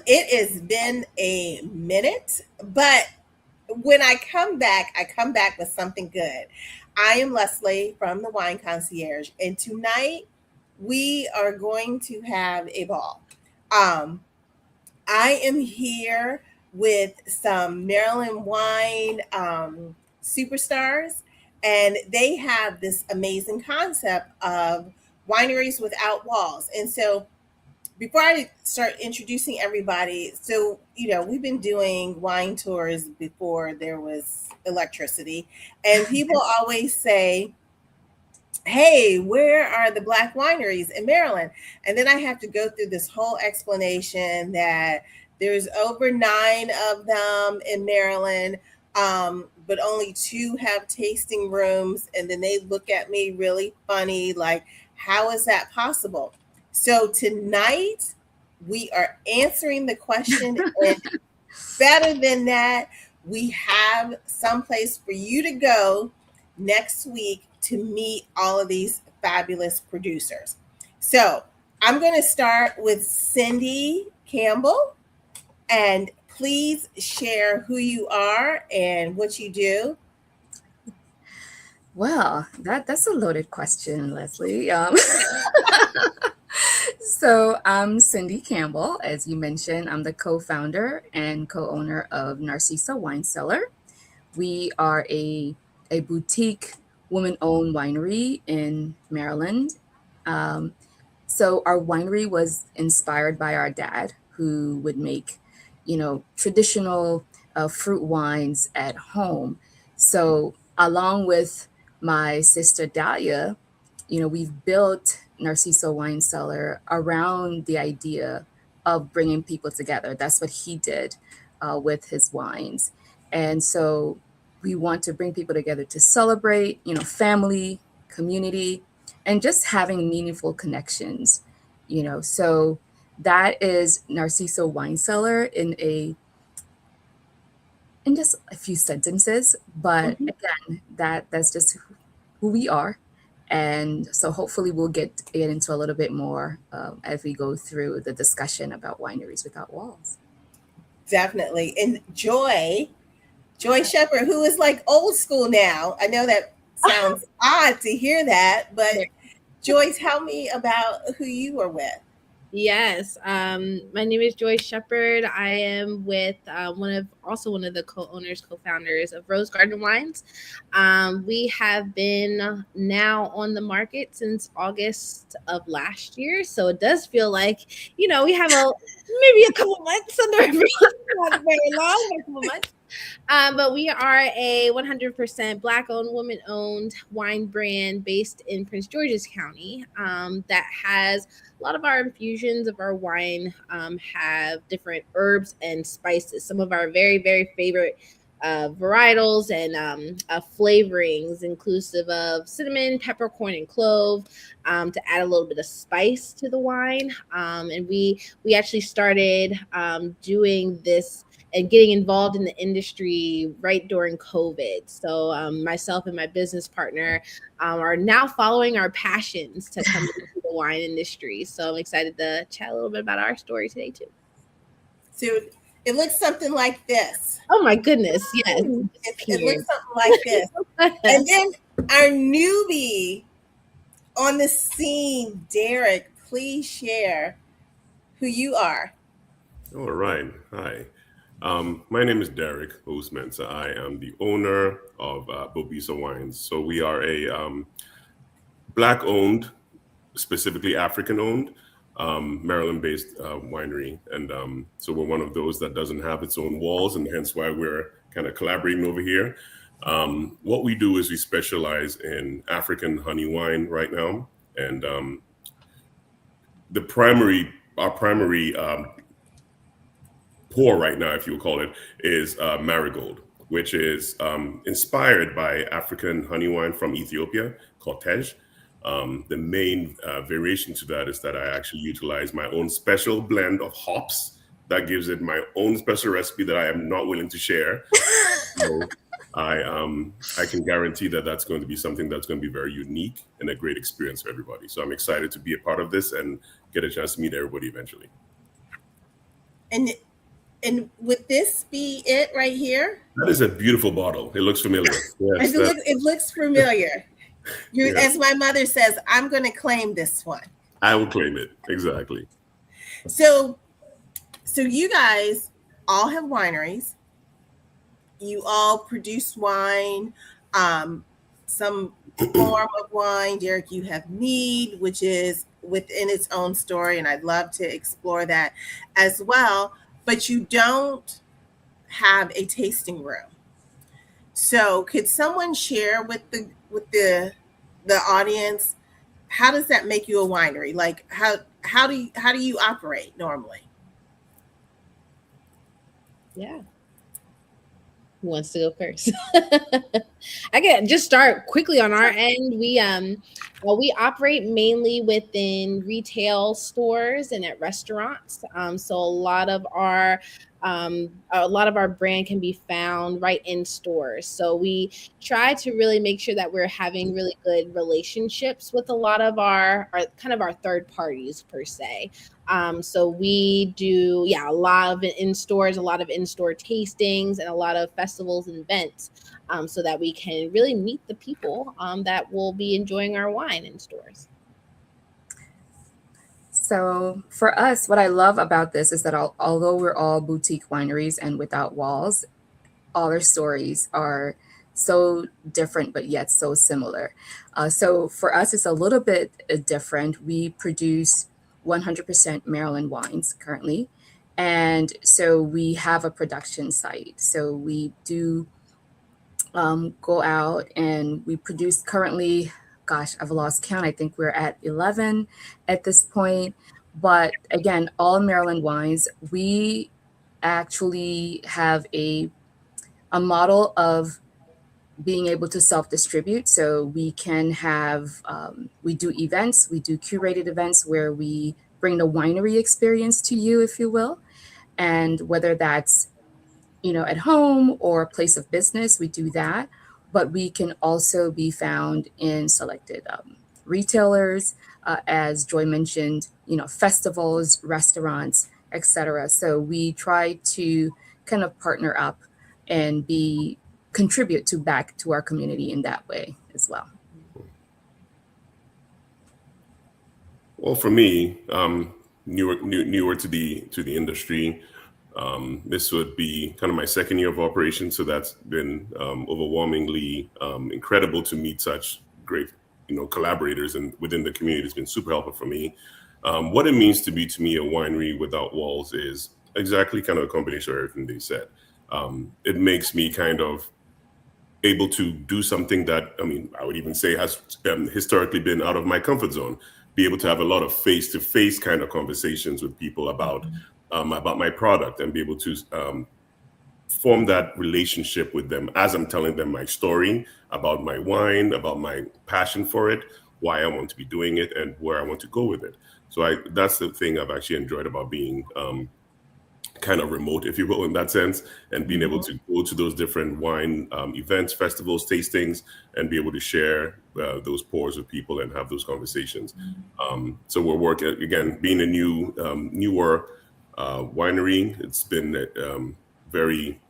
It has been a minute, but when I come back with something good. I am Leslie from the Wine Concierge, and tonight we are going to have a ball. Um, I am here with some Maryland wine superstars, and they have this amazing concept of wineries without walls. And so, before I start introducing everybody, so we've been doing wine tours before there was electricity, and people always say, "Hey, where are the black wineries in Maryland?" And then I have to go through this whole explanation that there's over nine of them in Maryland, but only two have tasting rooms, and then they look at me really funny, like, "How is that possible?" So tonight we are answering the question, and better than that, we have someplace for you to go next week to meet all of these fabulous producers. So I'm going to start with Cyndi Campbell, and please share who you are and what you do. Well, that's a loaded question, Leslie. So I'm Cyndi Campbell. As you mentioned, I'm the co-founder and co-owner of Narcisso Wine Cellar. We are a boutique woman-owned winery in Maryland. Um, so our winery was inspired by our dad, who would make, traditional fruit wines at home. So along with my sister Dalia, we've built Narciso Wine Cellar around the idea of bringing people together. That's what he did with his wines. And so we want to bring people together to celebrate, family, community, and just having meaningful connections, So that is Narciso Wine Cellar in just a few sentences. But Mhm. again, that's just who we are. And so hopefully we'll get into a little bit more as we go through the discussion about Wineries Without Walls. Definitely. And Joy Shepherd, who is like old school now. I know that sounds odd to hear that, but Joy, tell me about who you are with. Yes, my name is Joy Shepherd. I am with one of the co-owners, co-founders of Rose Garden Wines. We have been now on the market since August of last year, so it does feel like we have maybe a couple months under our belt. Not very long, but a couple months. But we are a 100% Black-owned, woman-owned wine brand based in Prince George's County that has a lot of our infusions of our wine have different herbs and spices. Some of our very, very favorite varietals and flavorings, inclusive of cinnamon, peppercorn, and clove, to add a little bit of spice to the wine. And we actually started doing this and getting involved in the industry right during COVID. So myself and my business partner are now following our passions to come into the wine industry. So I'm excited to chat a little bit about our story today too. So it looks something like this. Oh my goodness, yes. It looks something like this. And then our newbie on the scene, Derek, please share who you are. All right. Hi. My name is Derek Osmensa. I am the owner of Bobesa Wines. So we are a Black owned, specifically African owned, Maryland based winery. And so we're one of those that doesn't have its own walls, and hence why we're kind of collaborating over here. What we do is we specialize in African honey wine right now. And our primary pour right now, if you would call it, is marigold, which is inspired by African honey wine from Ethiopia called Tej. The main variation to that is that I actually utilize my own special blend of hops that gives it my own special recipe that I am not willing to share. So I can guarantee that that's going to be something that's going to be very unique and a great experience for everybody. So I'm excited to be a part of this and get a chance to meet everybody eventually. And would this be it right here? That is a beautiful bottle. It looks familiar. Yes, that. It looks familiar. You, Yeah, as my mother says, I'm going to claim this one. I will claim it exactly. So, so you guys all have wineries. You all produce wine, some form of wine. Derek, you have mead, which is within its own story, and I'd love to explore that as well. But you don't have a tasting room. So, could someone share with the audience, how does that make you a winery? Like how do you operate normally? Yeah. Who wants to go first? I can just start quickly on our end. We operate mainly within retail stores and at restaurants. So a lot of our brand can be found right in stores. So we try to really make sure that we're having really good relationships with a lot of our kind of our third parties per se. So we do, yeah, a lot of in stores, a lot of in-store tastings, and a lot of festivals and events, so that we can really meet the people that will be enjoying our wine in stores. So for us, what I love about this is that although we're all boutique wineries and without walls, all our stories are so different, but yet so similar. So for us, it's a little bit different. We produce 100% Maryland wines currently. And so we have a production site. So we do go out and we produce currently, gosh, I've lost count. I think we're at 11 at this point. But again, all Maryland wines, we actually have a model of being able to self-distribute. So we can have, we do events, we do curated events where we bring the winery experience to you, if you will. And whether that's, at home or a place of business, we do that. But we can also be found in selected retailers, as Joy mentioned, festivals, restaurants, etc. So we try to kind of partner up and contribute back to our community in that way as well. Well, for me, newer to the industry. This would be kind of my second year of operation, so that's been overwhelmingly incredible to meet such great, collaborators and within the community. It's been super helpful for me. What it means to be, to me, a winery without walls is exactly kind of a combination of everything they said. It makes me kind of able to do something that, I would even say has historically been out of my comfort zone. Be able to have a lot of face-to-face kind of conversations with people about my product, and be able to form that relationship with them as I'm telling them my story about my wine, about my passion for it, why I want to be doing it, and where I want to go with it. So that's the thing I've actually enjoyed about being kind of remote, if you will, in that sense, and being able to go to those different wine events, festivals, tastings, and be able to share those pours with people and have those conversations. So we're working, again, being a newer winery. It's been very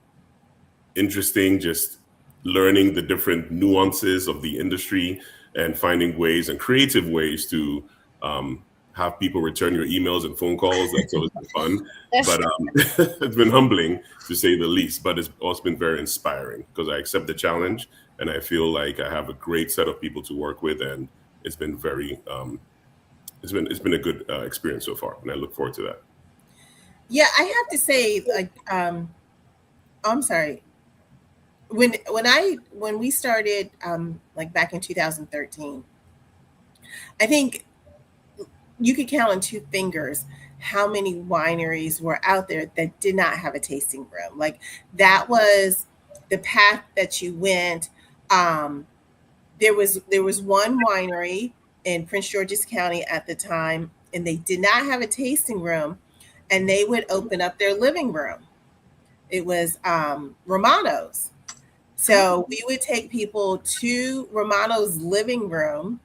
interesting, just learning the different nuances of the industry and finding ways and creative ways to have people return your emails and phone calls. That's always been fun, but it's been humbling to say the least. But it's also been very inspiring because I accept the challenge, and I feel like I have a great set of people to work with, and it's been very, it's been a good experience so far, and I look forward to that. Yeah, I have to say, like, I'm sorry. When we started, like back in 2013, I think you could count on two fingers how many wineries were out there that did not have a tasting room. Like that was the path that you went. There was one winery in Prince George's County at the time, and they did not have a tasting room, and they would open up their living room. It was Romano's. So we would take people to Romano's living room,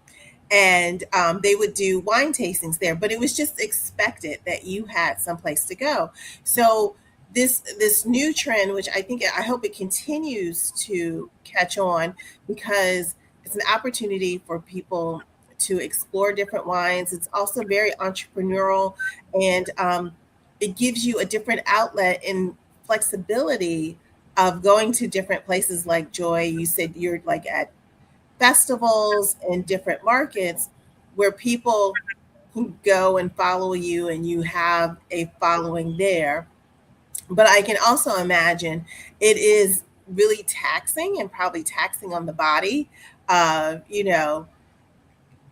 and they would do wine tastings there, but it was just expected that you had someplace to go. So this new trend, which I hope it continues to catch on, because it's an opportunity for people to explore different wines. It's also very entrepreneurial, and it gives you a different outlet and flexibility of going to different places. Like Joy, you said you're like at festivals in different markets where people can go and follow you and you have a following there. But I can also imagine it is really taxing, and probably taxing on the body,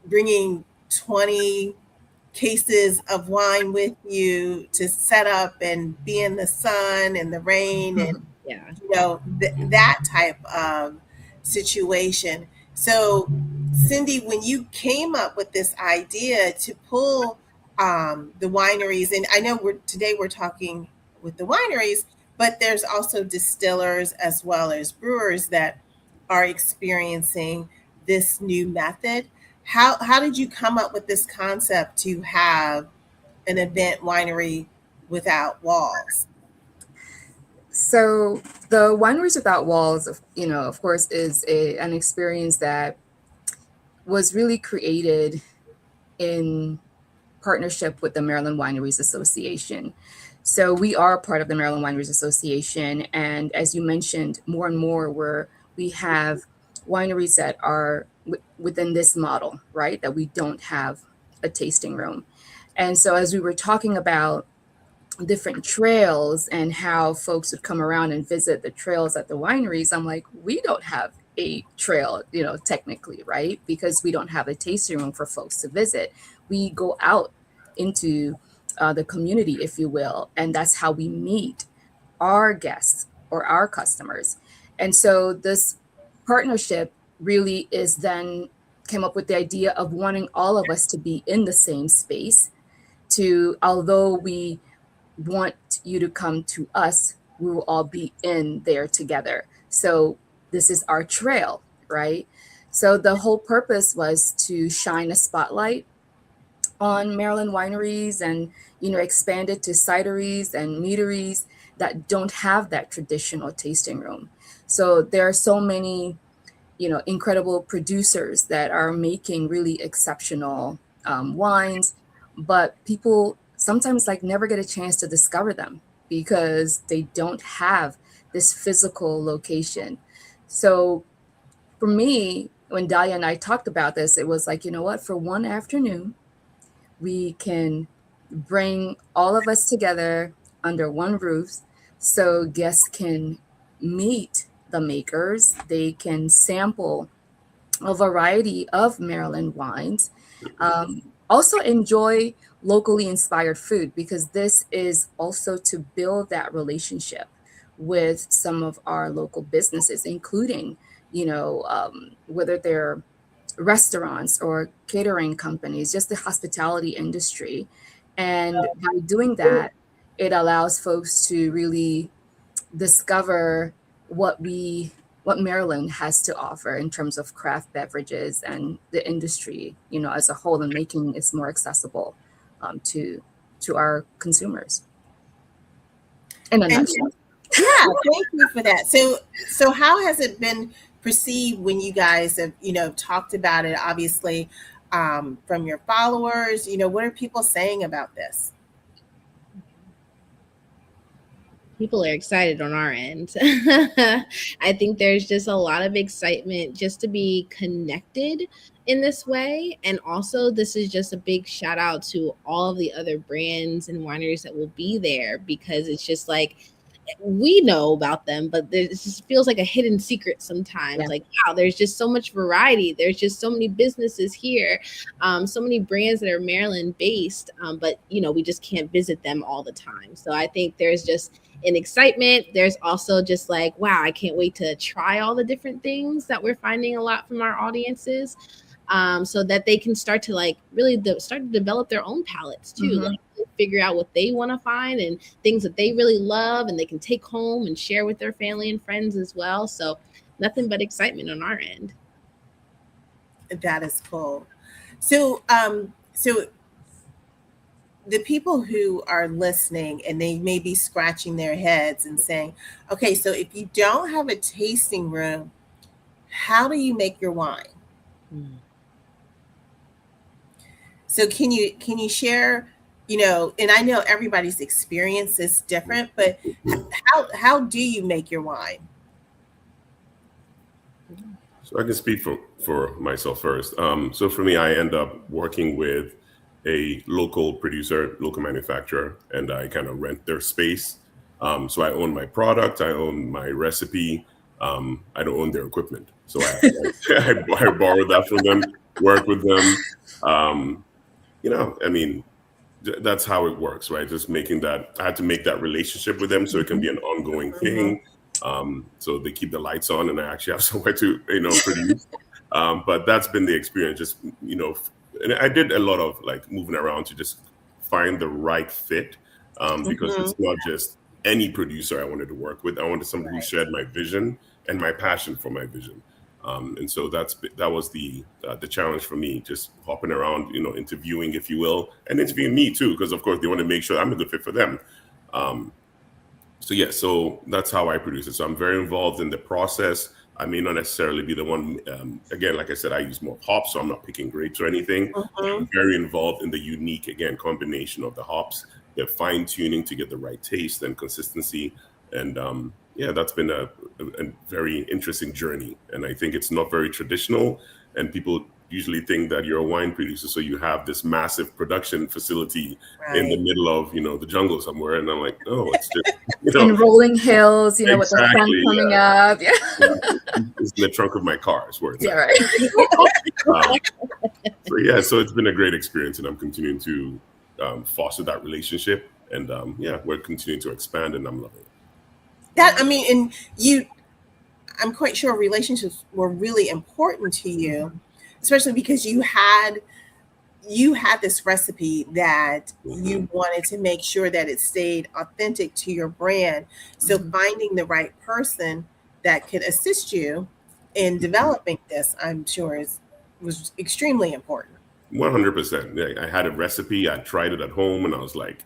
bringing 20 cases of wine with you to set up and be in the sun and the rain, and Yeah. that type of situation. So, Cyndi, when you came up with this idea to pull the wineries, and I know we're talking with the wineries, but there's also distillers as well as brewers that are experiencing this new method. How did you come up with this concept to have an event, Winery Without Walls? So the Wineries Without Walls, of course, is an experience that was really created in partnership with the Maryland Wineries Association. So we are part of the Maryland Wineries Association, and as you mentioned, more and more where we have wineries that are within this model, right? That we don't have a tasting room. And so as we were talking about different trails and how folks would come around and visit the trails at the wineries, I'm like, we don't have a trail, technically, right? Because we don't have a tasting room for folks to visit. We go out into the community, if you will, and that's how we meet our guests or our customers. And so this partnership really is then came up with the idea of wanting all of us to be in the same space, to although we want you to come to us, we will all be in there together. So this is our trail, right? So the whole purpose was to shine a spotlight on Maryland wineries and, expand it to cideries and meaderies that don't have that traditional tasting room. So there are so many, incredible producers that are making really exceptional wines, but people sometimes like never get a chance to discover them because they don't have this physical location. So for me, when Dalia and I talked about this, it was like, you know what, for one afternoon, we can bring all of us together under one roof so guests can meet the makers, they can sample a variety of Maryland wines. Also enjoy locally inspired food, because this is also to build that relationship with some of our local businesses, including, whether they're restaurants or catering companies, just the hospitality industry. And by doing that, it allows folks to really discover what Maryland has to offer in terms of craft beverages and the industry, as a whole, and making it more accessible to our consumers. In a nutshell. Yeah, thank you for that. So how has it been perceived when you guys have, talked about it, obviously, from your followers? What are people saying about this? People are excited on our end. I think there's just a lot of excitement just to be connected in this way. And also, this is just a big shout out to all of the other brands and wineries that will be there, because it's just like, we know about them, but it just feels like a hidden secret sometimes. Yeah. Like, wow, there's just so much variety. There's just so many businesses here, so many brands that are Maryland based, but we just can't visit them all the time. So I think there's just an excitement. There's also just like, wow, I can't wait to try all the different things that we're finding a lot from our audiences. So that they can start to like really start to develop their own palettes too, like figure out what they want to find and things that they really love, and they can take home and share with their family and friends as well. So nothing but excitement on our end. That is cool. So the people who are listening and they may be scratching their heads and saying, okay, so if you don't have a tasting room, how do you make your wine? So can you share, and I know everybody's experience is different, but how do you make your wine? So I can speak for myself first. So for me, I end up working with a local producer, local manufacturer, and I kind of rent their space. So I own my product, I own my recipe. I don't own their equipment, so I borrow that from them, work with them. Um, I mean, that's how it works, right? Just making that, I had to make that relationship with them so it can be an ongoing Mhm. thing. So they keep the lights on and I actually have somewhere to, produce. But that's been the experience. Just, and I did a lot of like moving around to just find the right fit, because Mhm. it's not just any producer I wanted to work with. I wanted somebody who shared my vision and my passion for my vision. And so that was the challenge for me, just hopping around, interviewing, if you will, and interviewing me too, because of course they want to make sure I'm a good fit for them. Um, so yeah, so that's how I produce it. So I'm very involved in the process. I may not necessarily be the one. Again, like I said, I use more hops, so I'm not picking grapes or anything. But I'm Mhm. very involved in the unique, again, combination of the hops, the fine tuning to get the right taste and consistency. And yeah, that's been a very interesting journey. And I think it's not very traditional. And people usually think that you're a wine producer, so you have this massive production facility in the Right. middle of the jungle somewhere. And I'm like, no, it's just In rolling hills, with the sun exactly, coming up. Yeah. yeah. It's in the trunk of my car is where it's Yeah, at. right. Um, so yeah, so it's been a great experience, and I'm continuing to foster that relationship, and yeah, we're continuing to expand, and I'm loving it. That I mean, and you, I'm quite sure relationships were really important to you, especially because you had this recipe that Hmm. you wanted to make sure that it stayed authentic to your brand. So Mhm. finding the right person that could assist you in developing this, I'm sure was extremely important. 100%. I had a recipe. I tried it at home, and I was like,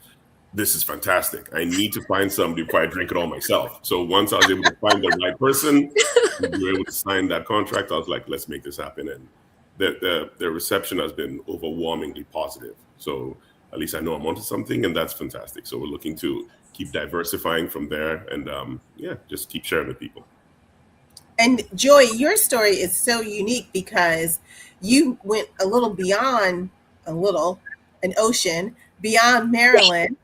"This is fantastic. I need to find somebody before I drink it all myself." So once I was able to find the right person, we were able to sign that contract. I was like, "Let's make this happen." And the reception has been overwhelmingly positive. So at least I know I'm onto something, and that's fantastic. So we're looking to keep diversifying from there, and yeah, just keep sharing with people. And Joy, your story is so unique because you went a little beyond a little, an ocean beyond Maryland,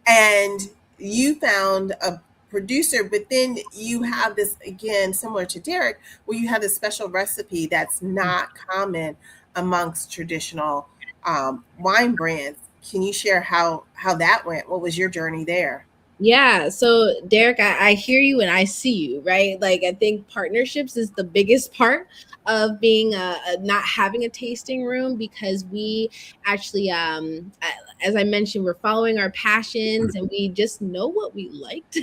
and you found a producer, but then you have this again, similar to Derek, where you have this special recipe that's not common amongst traditional wine brands. Can you share how that went? What was your journey there? Yeah, so Derek, I hear you and I see you, right? Like, I think partnerships is the biggest part of being not having a tasting room, because we actually, as I mentioned, we're following our passions and we just know what we liked.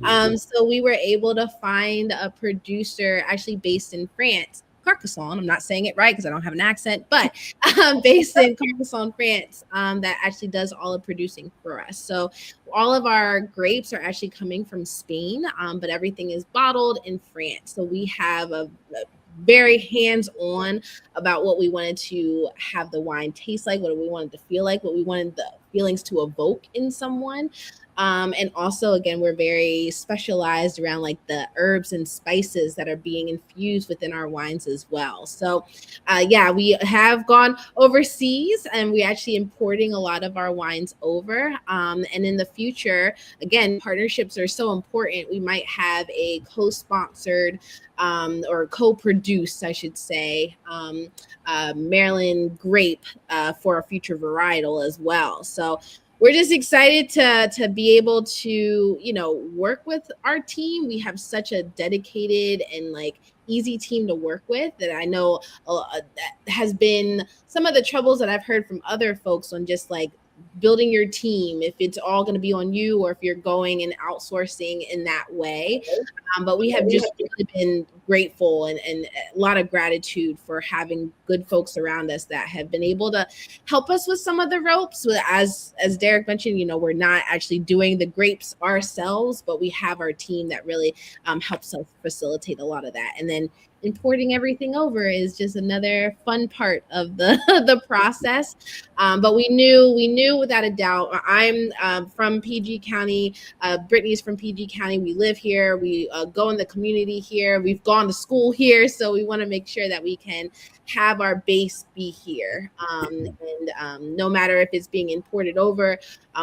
Mhm. So we were able to find a producer actually based in France. Carcassonne. I'm not saying it right because I don't have an accent, but based in Carcassonne, France, that actually does all the producing for us. So all of our grapes are actually coming from Spain, but everything is bottled in France. So we have a very hands-on about what we wanted to have the wine taste like, what we wanted to feel like, what we wanted the feelings to evoke in someone. And also, again, we're very specialized around like the herbs and spices that are being infused within our wines as well. So, yeah, we have gone overseas and we're actually importing a lot of our wines over. And in the future, again, partnerships are so important. We might have a co-sponsored or co-produced, I should say, Maryland grape for a future varietal as well. So we're just excited to be able to work with our team. We have such a dedicated and like easy team to work with that I know that has been some of the troubles that I've heard from other folks on just like building your team, if it's all going to be on you or if you're going and outsourcing in that way. But we have just really been grateful and a lot of gratitude for having good folks around us that have been able to help us with some of the ropes. As Derek mentioned, we're not actually doing the grapes ourselves, but we have our team that really helps us facilitate a lot of that. And then importing everything over is just another fun part of the the process. But we knew without a doubt. I'm from PG County. Brittany's from PG County. We live here. We go in the community here. We've gone to school here, so we want to make sure that we can have our base be here. And no matter if it's being imported over,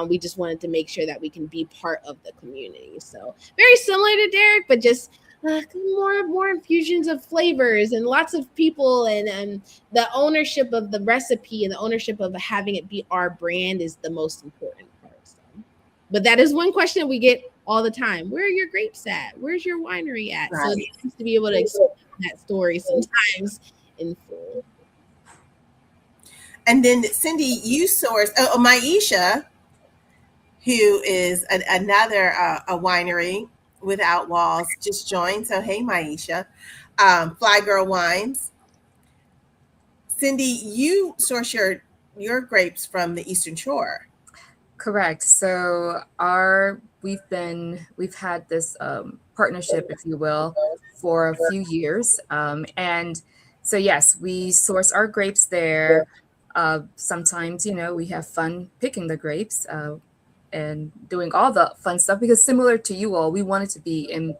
we just wanted to make sure that we can be part of the community. So very similar to Derek, but just more infusions of flavors and lots of people, and the ownership of the recipe and the ownership of having it be our brand is the most important part. So. But that is one question we get all the time: where are your grapes at? Where's your winery at? Right. So it needs to be able to explain that story sometimes in full. And then Cyndi, you source Maisha, who is another a winery without walls, just joined. So hey, Maisha, Fly Girl Wines. Cyndi, you source your grapes from the Eastern Shore. Correct. So we've had this partnership, if you will, for a few years, and so yes, we source our grapes there. Sometimes we have fun picking the grapes and doing all the fun stuff, because similar to you all, we wanted to be in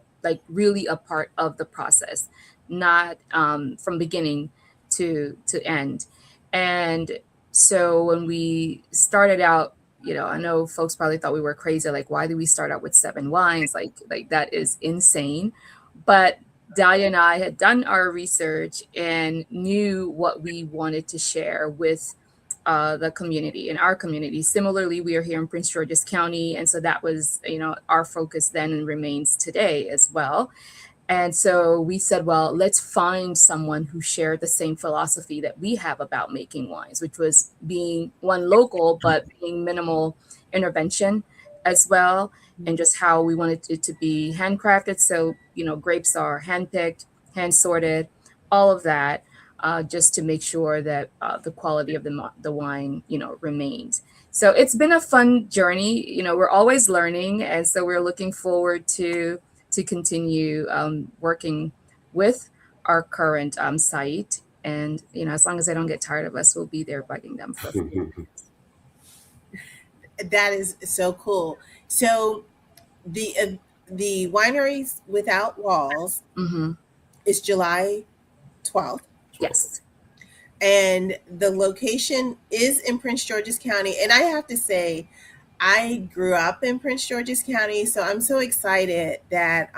really a part of the process, not from beginning to end. And so when we started out, I know folks probably thought we were crazy. Like, why did we start out with 7 wines? Like that is insane. But Dalia and I had done our research and knew what we wanted to share with the community, in our community. Similarly, we are here in Prince George's County, and so that was our focus then and remains today as well. And so we said, well, let's find someone who shared the same philosophy that we have about making wines, which was being one local, but being minimal intervention as well, and just how we wanted it to be handcrafted. So, grapes are handpicked, hand sorted, all of that, just to make sure that the quality of the wine, remains. So it's been a fun journey. We're always learning. And so we're looking forward to continue working with our current site. And, as long as they don't get tired of us, we'll be there bugging them for That is so cool. So the Wineries Without Walls is July 12th. Yes. And the location is in Prince George's County. And I have to say, I grew up in Prince George's County, so I'm so excited that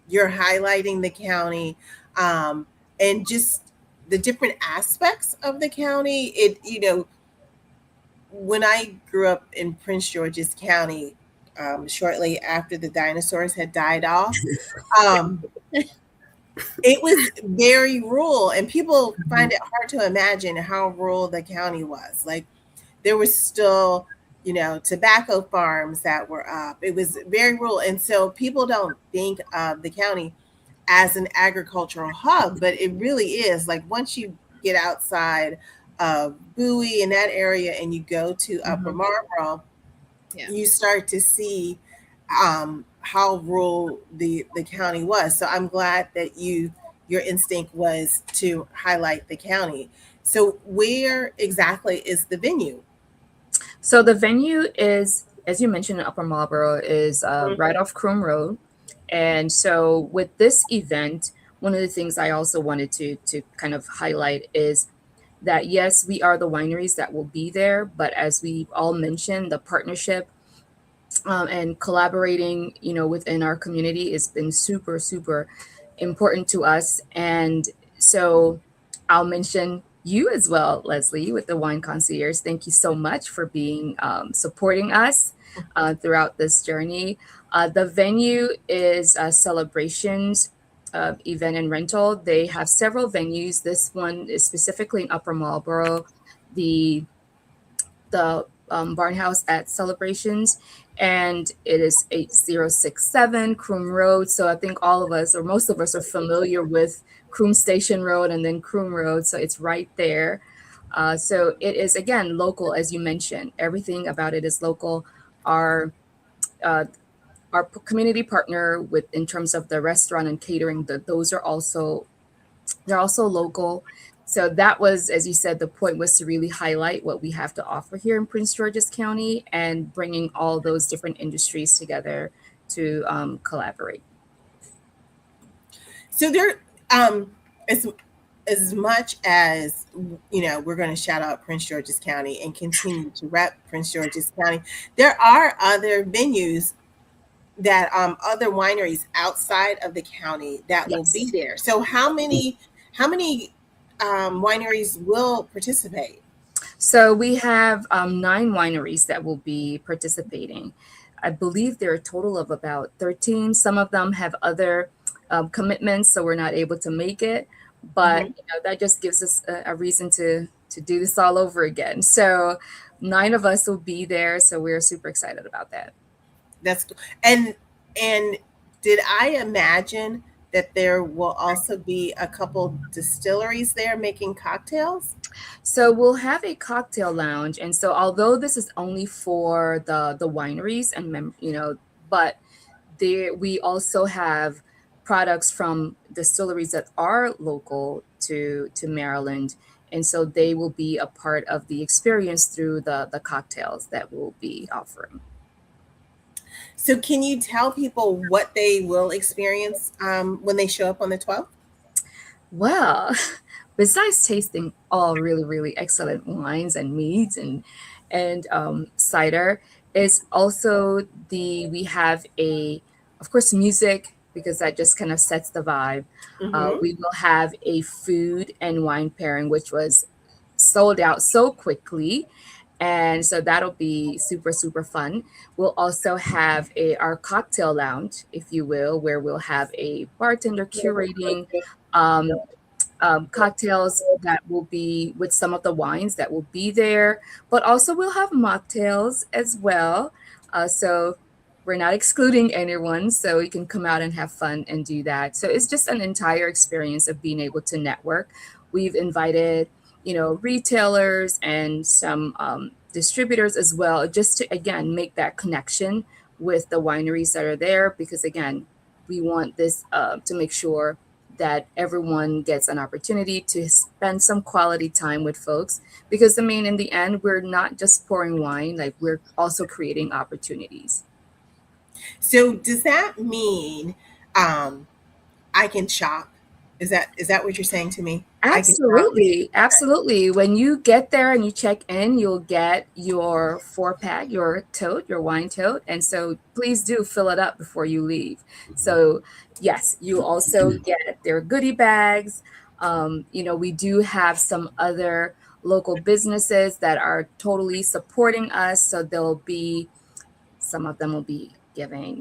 you're highlighting the county and just the different aspects of the county. When I grew up in Prince George's County, shortly after the dinosaurs had died off, it was very rural, and people find it hard to imagine how rural the county was. Like, there was still tobacco farms that were up. It was very rural. And so people don't think of the county as an agricultural hub, but it really is. Like, once you get outside of Bowie in that area and you go to Upper Marlboro, you start to see how rural the county was. So I'm glad that your instinct was to highlight the county. So where exactly is the venue? So the venue is, as you mentioned, in Upper Marlboro, is right off Chrome Road. And so with this event, one of the things I also wanted to kind of highlight is that, yes, we are the wineries that will be there, but as we all mentioned, the partnership and collaborating, within our community has been super, super important to us. And so I'll mention you as well, Leslie, with the Wine Concierge. Thank you so much for being supporting us throughout this journey. The venue is Celebrations Event and Rental. They have several venues. This one is specifically in Upper Marlboro. The Barnhouse at Celebrations, and it is 8067 Croom Road. So I think all of us, or most of us, are familiar with Croom Station Road and then Croom Road. So it's right there. So it is, again, local, as you mentioned. Everything about it is local. Our uh, our community partner with in terms of the restaurant and catering, those are also, they're also local. So that was, as you said, the point was to really highlight what we have to offer here in Prince George's County and bringing all those different industries together to collaborate. So there, as much as we're going to shout out Prince George's County and continue to rep Prince George's County. There are other venues that other wineries outside of the county that will be Yes. there. So how many wineries will participate? So we have 9 wineries that will be participating. I believe there are a total of about 13. Some of them have other commitments, so we're not able to make it. But Mhm. that just gives us a reason to do this all over again. So 9 of us will be there, so we're super excited about that. That's cool. And did I imagine that there will also be a couple distilleries there making cocktails? So we'll have a cocktail lounge, and so although this is only for the wineries and but there we also have products from distilleries that are local to Maryland, and so they will be a part of the experience through the cocktails that we'll be offering. So can you tell people what they will experience when they show up on the 12th? Well, besides tasting all really, really excellent wines and meads and cider, is also we have of course, music, because that just kind of sets the vibe. Hmm. We will have a food and wine pairing, which was sold out so quickly. And so that'll be super, super fun. We'll also have our cocktail lounge, if you will, where we'll have a bartender curating um, cocktails that will be with some of the wines that will be there, but also we'll have mocktails as well. So we're not excluding anyone, so you can come out and have fun and do that. So it's just an entire experience of being able to network. We've invited, retailers and some distributors as well, just to, again, make that connection with the wineries that are there, because, again, we want this to make sure that everyone gets an opportunity to spend some quality time with folks, because in the end, we're not just pouring wine, like we're also creating opportunities. So does that mean um, I can shop? Is that what you're saying to me? I can shop. Absolutely, absolutely. When you get there and you check in, you'll get your 4 pack, your tote, your wine tote, and so please do fill it up before you leave. So yes, you also get their goodie bags. We do have some other local businesses that are totally supporting us, so there'll be some of them will be giving,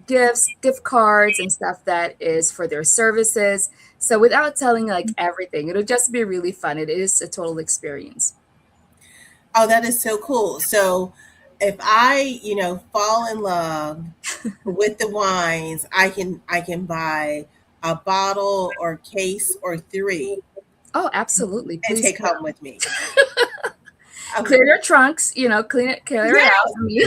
gifts, gift cards and stuff that is for their services. So without telling like everything, it'll just be really fun. It is a total experience. Oh, that is so cool. So if I, fall in love with the wines, I can buy a bottle or case or three Oh, absolutely. and Please take home with me. clear Okay. your trunks, clear it out. I mean, you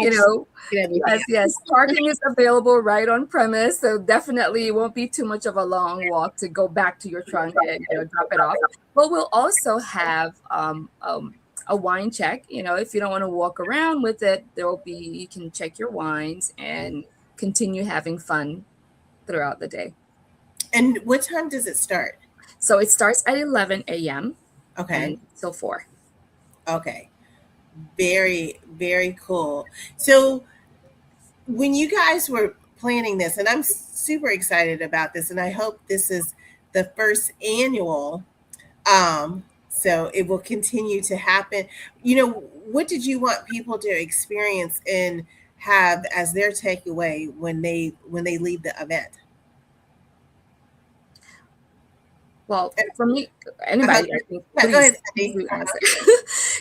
That's know, everything. yes. Parking is available right on premise, so definitely it won't be too much of a long walk to go back to your trunk and drop it off. But we'll also have a wine check. If you don't want to walk around with it, there will be you can check your wines and continue having fun throughout the day. And what time does it start? So it starts at 11 a.m. Okay. and till 4. Okay. Very, very cool. So when you guys were planning this, and I'm super excited about this, and I hope this is the first annual, so it will continue to happen. What did you want people to experience and have as their takeaway when they leave the event? Well, And- for me, uh-huh. anybody, I think, Yeah, go please, ahead, please Cindy. do answer.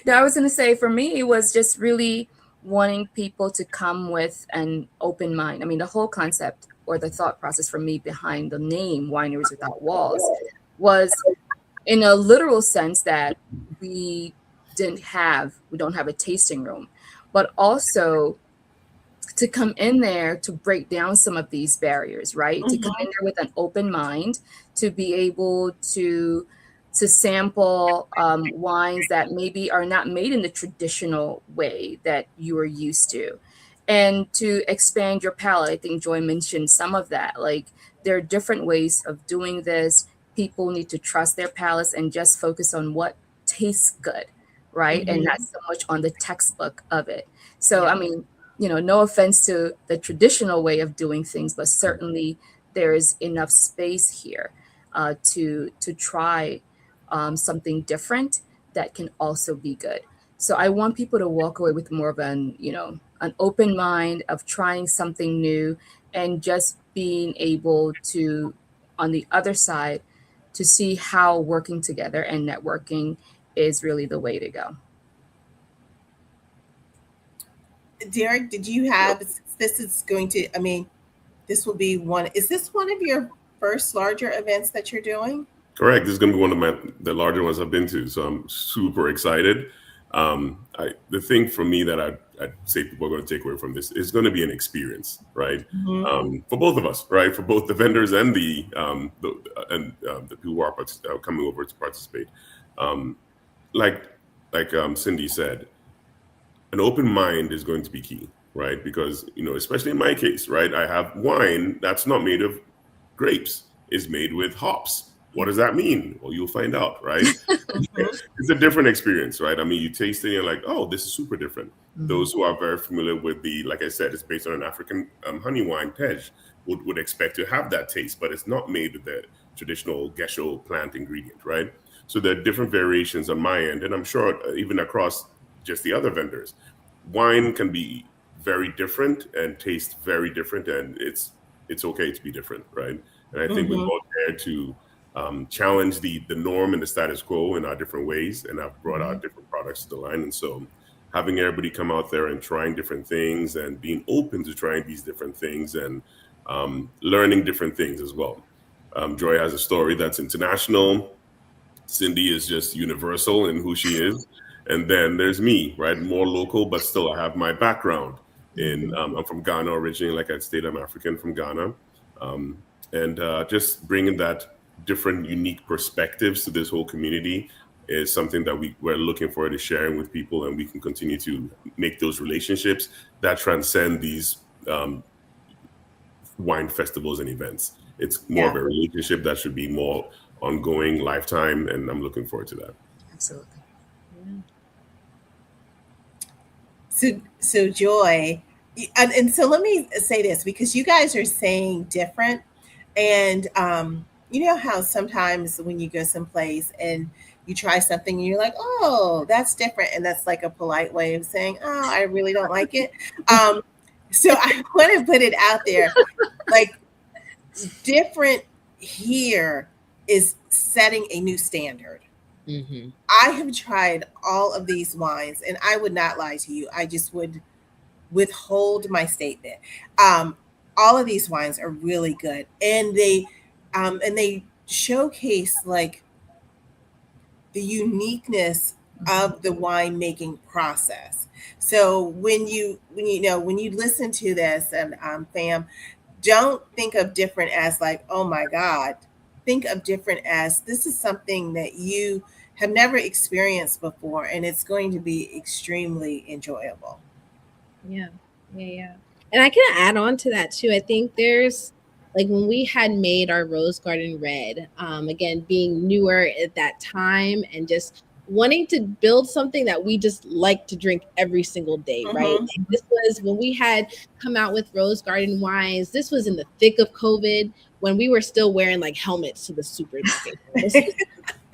No, I was going to say for me, it was just really wanting people to come with an open mind. I mean, the whole concept or the thought process for me behind the name Wineries Without Walls was in a literal sense that we we don't have a tasting room, but also to come in there to break down some of these barriers, right? To come in there with an open mind, to be able to sample wines that maybe are not made in the traditional way that you are used to, and to expand your palate. I think Joy mentioned some of that. Like there are different ways of doing this. People need to trust their palates and just focus on what tastes good, right? And not Mhm. so much on the textbook of it. So, Yeah. I mean, no offense to the traditional way of doing things, but certainly there is enough space here to try something different that can also be good. So I want people to walk away with more of an open mind of trying something new and just being able to, on the other side, to see how working together and networking is really the way to go. Derek, did you have, this is going to, I mean, this will be one, is this one of your first larger events that you're doing? Correct. This is going to be one of the larger ones I've been to, so I'm super excited. The thing for me that I'd say people are going to take away from this is going to be an experience, right? Mhm. For both of us, right? For both the vendors and the people who are coming over to participate. Um, like Cyndi said, an open mind is going to be key, right? Because especially in my case, right, I have wine that's not made of grapes; is made with hops. What does that mean? Well, you'll find out, right? Mhm. It's a different experience, right? I mean, you taste it and you're like, oh, this is super different. Mhm. Those who are very familiar with like I said, it's based on an African honey wine, Tej, would expect to have that taste, but it's not made with the traditional gesho plant ingredient, right? So there are different variations on my end, and I'm sure even across just the other vendors, wine can be very different and taste very different, and it's okay to be different, right? And I think we're Mhm. both there to challenge the norm and the status quo in our different ways, and have brought Mhm. out different products to the line. And so, having everybody come out there and trying different things and being open to trying these different things and learning different things as well. Joy has a story that's international. Cyndi is just universal in who she is. And then there's me, right? More local, but still I have my background in, Mhm. I'm from Ghana originally. Like I stated, I'm African from Ghana. Um, and just bringing that different, unique perspectives to this whole community is something that we're looking forward to sharing with people. And we can continue to make those relationships that transcend these wine festivals and events. It's more of Yeah. a relationship that should be more ongoing, lifetime, and I'm looking forward to that. Absolutely. Yeah. So Joy, and so let me say this because you guys are saying different, and you know how sometimes when you go someplace and you try something and you're like, oh, that's different, and that's like a polite way of saying, oh, I really don't like it. Um, so I want to put it out there, like different here is setting a new standard. Mm-hmm. I have tried all of these wines, and I would not lie to you. I just would withhold my statement. Um, all of these wines are really good, and they showcase like the uniqueness Mhm. of the winemaking process. So when you listen to this, and fam, don't think of different as like, oh my God. Think of different as this is something that you have never experienced before, and it's going to be extremely enjoyable. Yeah, yeah, yeah. And I can add on to that too. I think there's like when we had made our Rose Garden Red, again, being newer at that time and just wanting to build something that we just like to drink every single day, right? Hmm. Like this was when we had come out with Rose Garden Wines. This was in the thick of COVID when we were still wearing like helmets to the supermarket. This was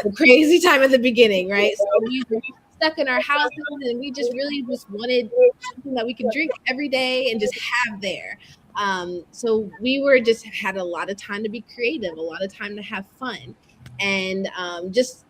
the crazy time at the beginning, right? So we were stuck in our houses and we just really just wanted something that we could drink every day and just have there. So we were just had a lot of time to be creative, a lot of time to have fun, and just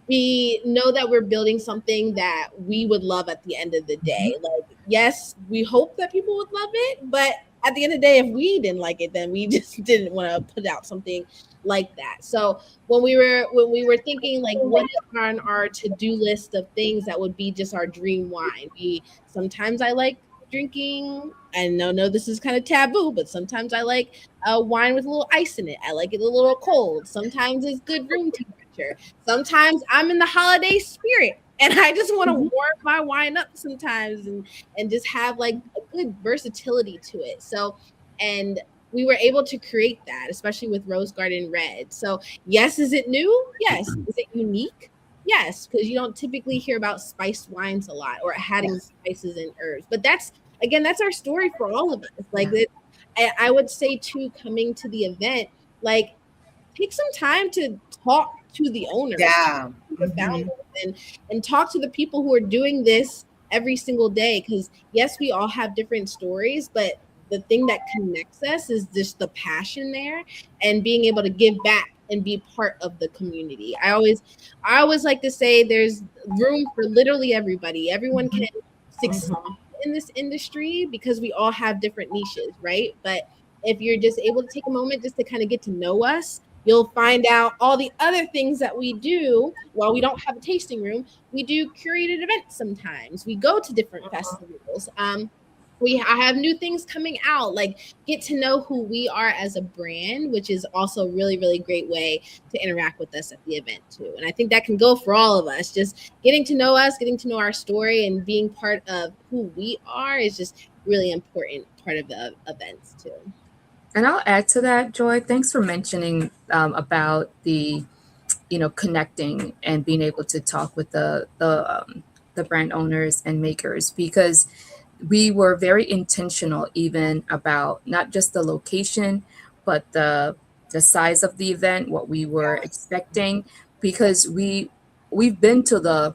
we know that we're building something that we would love at the end of the day. Like, yes, we hope that people would love it, but at the end of the day, if we didn't like it, then we just didn't want to put out something like that. So when we were thinking like what is on our to-do list of things that would be just our dream wine. We sometimes I like drinking. I know this is kind of taboo, but sometimes I like a wine with a little ice in it. I like it a little cold. Sometimes it's good room temperature. Sometimes I'm in the holiday spirit and I just want to warm my wine up sometimes and just have like a good versatility to it. So, and we were able to create that, especially with Rose Garden Red. So, yes, is it new? Yes. Is it unique? Yes, because you don't typically hear about spiced wines a lot or adding spices and herbs. But that's again, that's our story for all of us. Like, I would say too, coming to the event, like take some time to talk to the owners, Yeah. to the founders, and talk to the people who are doing this every single day. Because yes, we all have different stories, but the thing that connects us is just the passion there and being able to give back and be part of the community. I always like to say there's room for literally everybody. Everyone can succeed in this industry because we all have different niches, right? But if you're just able to take a moment just to kind of get to know us, you'll find out all the other things that we do. While we don't have a tasting room, we do curated events sometimes. We go to different festivals. I have new things coming out. Like get to know who we are as a brand, which is also a really, really great way to interact with us at the event too. And I think that can go for all of us. Just getting to know us, getting to know our story, and being part of who we are is just really important part of the events too. And I'll add to that, Joy. Thanks for mentioning about the, connecting and being able to talk with the brand owners and makers, because we were very intentional even about not just the location, but the size of the event, what we were expecting, because we've been to the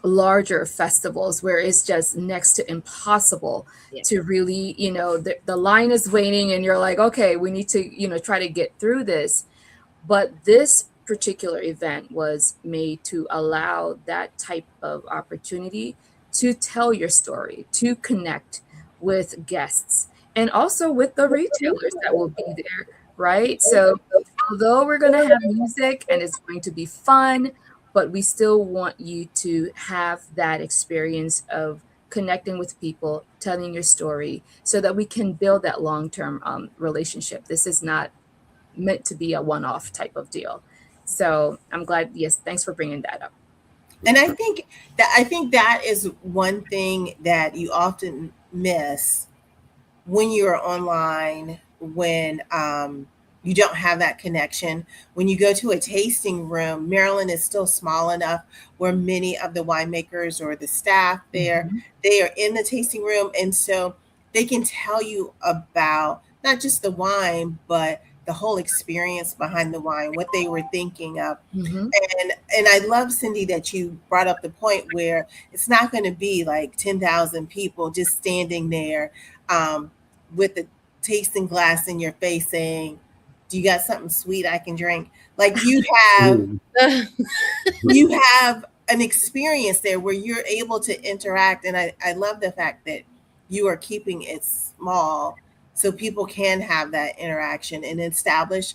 larger festivals where it's just next to impossible to really, the line is waiting and you're like, okay, we need to, try to get through this. But this particular event was made to allow that type of opportunity to tell your story, to connect with guests, and also with the retailers that will be there, right? So, although we're going to have music and it's going to be fun, but we still want you to have that experience of connecting with people, telling your story, so that we can build that long-term relationship. This is not meant to be a one-off type of deal. So I'm glad. Yes, thanks for bringing that up. And I think that is one thing that you often miss when you're online, when you don't have that connection. When you go to a tasting room, Maryland is still small enough where many of the winemakers or the staff there, they are in the tasting room. And so they can tell you about not just the wine, but the whole experience behind the wine, what they were thinking of. Mm-hmm. And I love, Cyndi, that you brought up the point where it's not going to be like 10,000 people just standing there with a tasting glass in your face saying, "Do you got something sweet I can drink?" Like have you have an experience there where you're able to interact. And I love the fact that you are keeping it small so people can have that interaction and establish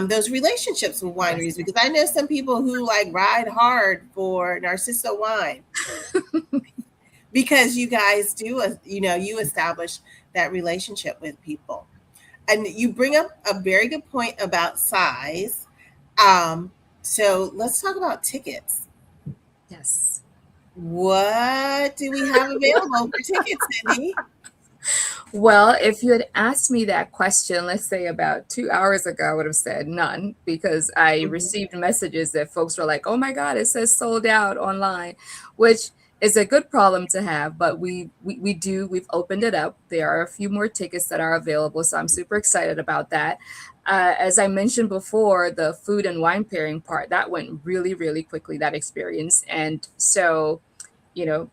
those relationships with wineries, because I know some people who like ride hard for Narcisso wine because you guys do, you establish that relationship with people. And you bring up a very good point about size. So let's talk about tickets. Yes. What do we have available for tickets, Cyndi? Well, if you had asked me that question, let's say about 2 hours ago, I would have said none, because I received messages that folks were like, "Oh my God, it says sold out online," which is a good problem to have. But we've opened it up. There are a few more tickets that are available, so I'm super excited about that. As I mentioned before, the food and wine pairing part, that went really, really quickly, that experience. And so, you know,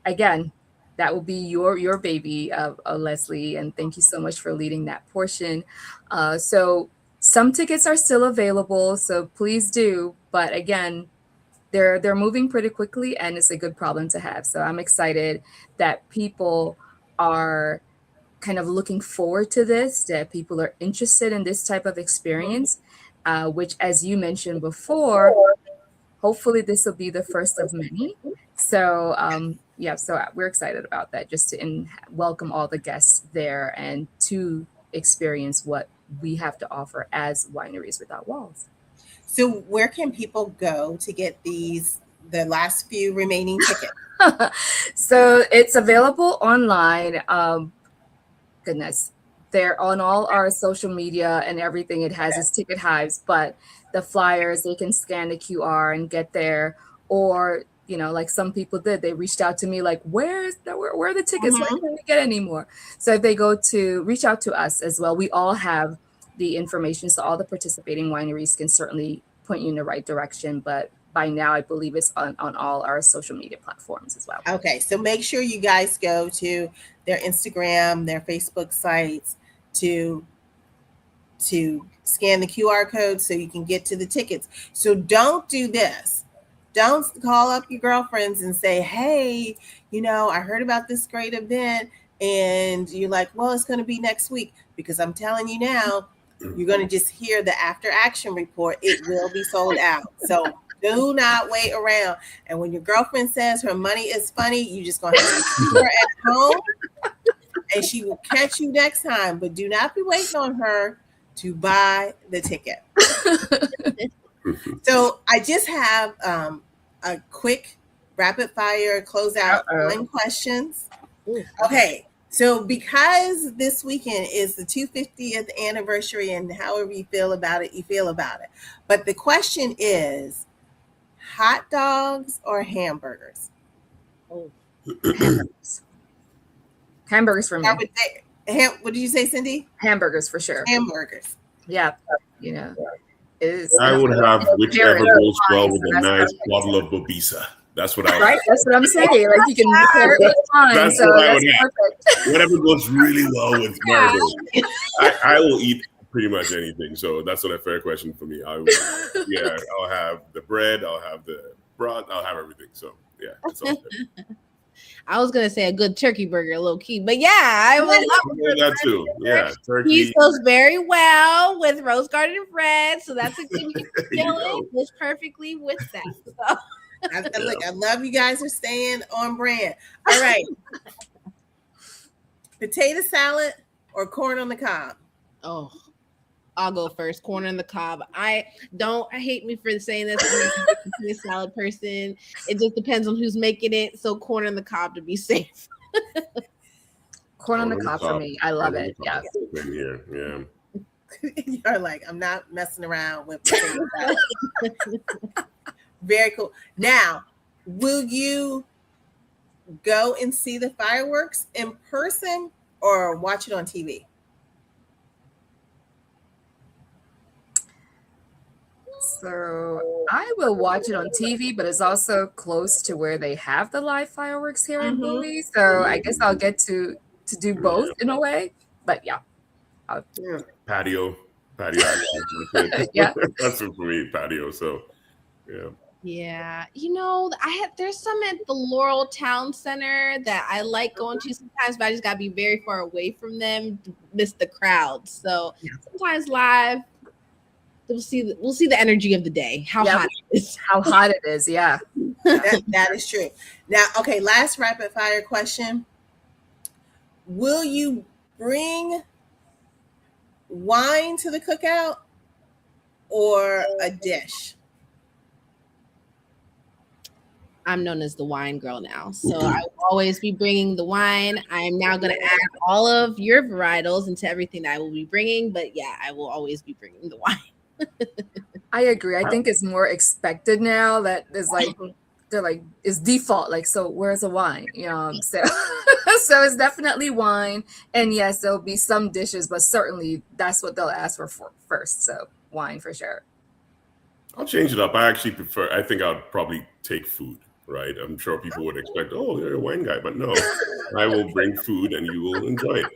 again, that will be your baby, Leslie, and thank you so much for leading that portion. So some tickets are still available, so please do. But again, they're moving pretty quickly, and it's a good problem to have. So I'm excited that people are kind of looking forward to this, that people are interested in this type of experience, which, as you mentioned before, hopefully this will be the first of many. So yeah, so we're excited about that, just to welcome all the guests there and to experience what we have to offer as Wineries Without Walls. So where can people go to get the last few remaining tickets? So it's available online. Goodness, they're on all our social media and everything. It has its ticket hives, but the flyers, they can scan the QR and get there. Or, you know, like some people did, they reached out to me like, where are the tickets? Where can we get any more? So if they reach out to us as well, we all have the information. So all the participating wineries can certainly point you in the right direction. But by now, I believe it's on all our social media platforms as well. Okay, so make sure you guys go to their Instagram, their Facebook sites to scan the QR code so you can get to the tickets. So don't do this. Don't call up your girlfriends and say, hey, you know, I heard about this great event, and you're like, well, it's going to be next week, because I'm telling you now, you're going to just hear the after action report. It will be sold out. So do not wait around. And when your girlfriend says her money is funny, you just going to have to keep her at home, and she will catch you next time. But do not be waiting on her to buy the ticket. So I just have a quick rapid fire closeout one questions. Okay. So because this weekend is the 250th anniversary, and however you feel about it, you feel about it. But the question is, hot dogs or hamburgers? Hamburgers. Hamburgers for me. What did you say, Cyndi? Hamburgers for sure. Hamburgers. Yeah. You know, I would have whichever goes well with a nice bottle of Bobesa. That's what I would. Right, that's what I'm saying. Like, you can pair it with wine. That's so what I that's would have. perfect. Whatever goes really well with margaritas. I will eat pretty much anything. So that's not a fair question for me. I'll have the bread, I'll have the broth, I'll have everything. So yeah, it's all good. I was gonna say a good turkey burger, low key, but yeah, I would love that too. Yeah, turkey. He goes very well with rose garden bread, so that's a good feeling. Goes perfectly with that. So. Look, I love you guys are staying on brand. All right, potato salad or corn on the cob? Oh, I'll go first. Corn on the cob. I hate me for saying this. I'm a potato salad person. It just depends on who's making it. So corn on the cob to be safe. Corn on the cob for me. I love it. Yeah. Yeah. You're like, I'm not messing around with potato salad. Very cool. Now, will you go and see the fireworks in person or watch it on TV? So I will watch it on TV, but it's also close to where they have the live fireworks here in Bowie. So I guess I'll get to do both in a way. But yeah. Patio. Yeah. That's it for me, patio. So yeah. Yeah, you know, there's some at the Laurel Town Center that I like going to sometimes, but I just gotta be very far away from them to miss the crowd. So sometimes live, we'll see the energy of the day. How hot it is. How hot it is, yeah. That is true. Now, okay, last rapid fire question. Will you bring wine to the cookout or a dish? I'm known as the wine girl now. So I will always be bringing the wine. I am now going to add all of your varietals into everything that I will be bringing. But yeah, I will always be bringing the wine. I agree. I think it's more expected now that there's like, they're like, it's default. Like, so where's the wine? You know, so it's definitely wine. And yes, there'll be some dishes, but certainly that's what they'll ask for first. So wine for sure. I'll change it up. I think I'd probably take food. Right, I'm sure people would expect, oh, you're a wine guy, but no, I will bring food and you will enjoy it.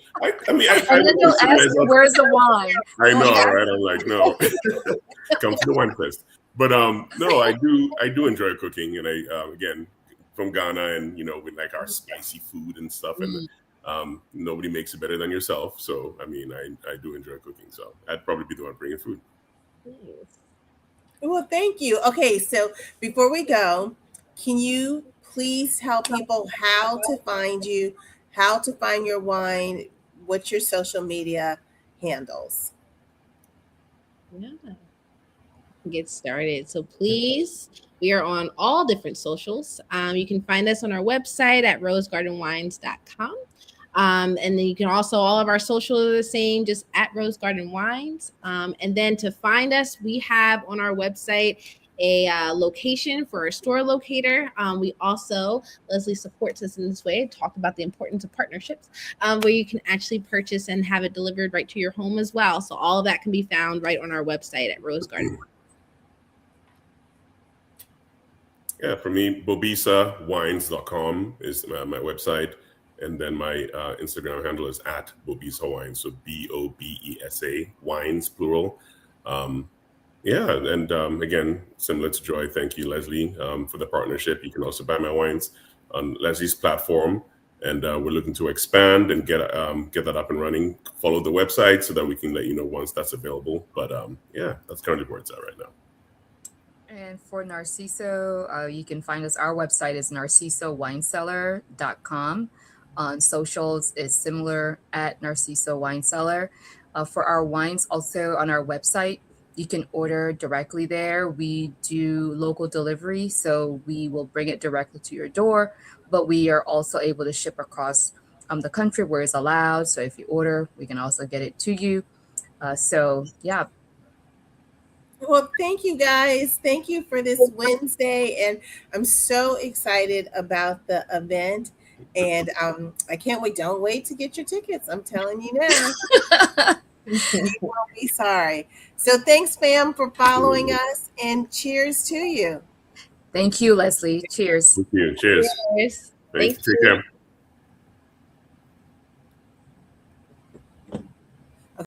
And then they'll ask, where's the wine? I know, right? I'm like, no, come to the wine fest. But no, I do enjoy cooking, and I again from Ghana, and we like our spicy food and stuff, and Mm. nobody makes it better than yourself. So I mean, I do enjoy cooking. So I'd probably be the one bringing food. Nice. Well, thank you. Okay, so before we go, can you please tell people how to find you, how to find your wine, what's your social media handles? Yeah. Get started. So please, we are on all different socials. You can find us on our website at rosegardenwines.com. And then you can also, all of our socials are the same, just at Rose Garden Wines. And then to find us, we have on our website a location for our store locator. We also, Leslie supports us in this way, talk about the importance of partnerships, where you can actually purchase and have it delivered right to your home as well. So all of that can be found right on our website at Rose Garden. Yeah, for me, bobesawines.com is my website. And then my Instagram handle is at Bobesa Wines. So Bobesa Wines, plural. Yeah, and again, similar to Joy, thank you, Leslie, for the partnership. You can also buy my wines on Leslie's platform. And we're looking to expand and get that up and running. Follow the website so that we can let you know once that's available. But yeah, that's currently where it's at right now. And for Narciso, you can find us. Our website is narcissowinecellar.com. On socials is similar at Narciso Wine Cellar. For our wines, also on our website, you can order directly there. We do local delivery, so we will bring it directly to your door, but we are also able to ship across the country where it's allowed. So if you order, we can also get it to you. So yeah. Well, thank you guys. Thank you for this Wednesday. And I'm so excited about the event. And I can't wait. Don't wait to get your tickets. I'm telling you now. You won't be sorry. So thanks, fam, for following us. And cheers to you. Thank you, Leslie. Cheers. Thank you. Cheers. Cheers. Thanks. Thank Take you. care.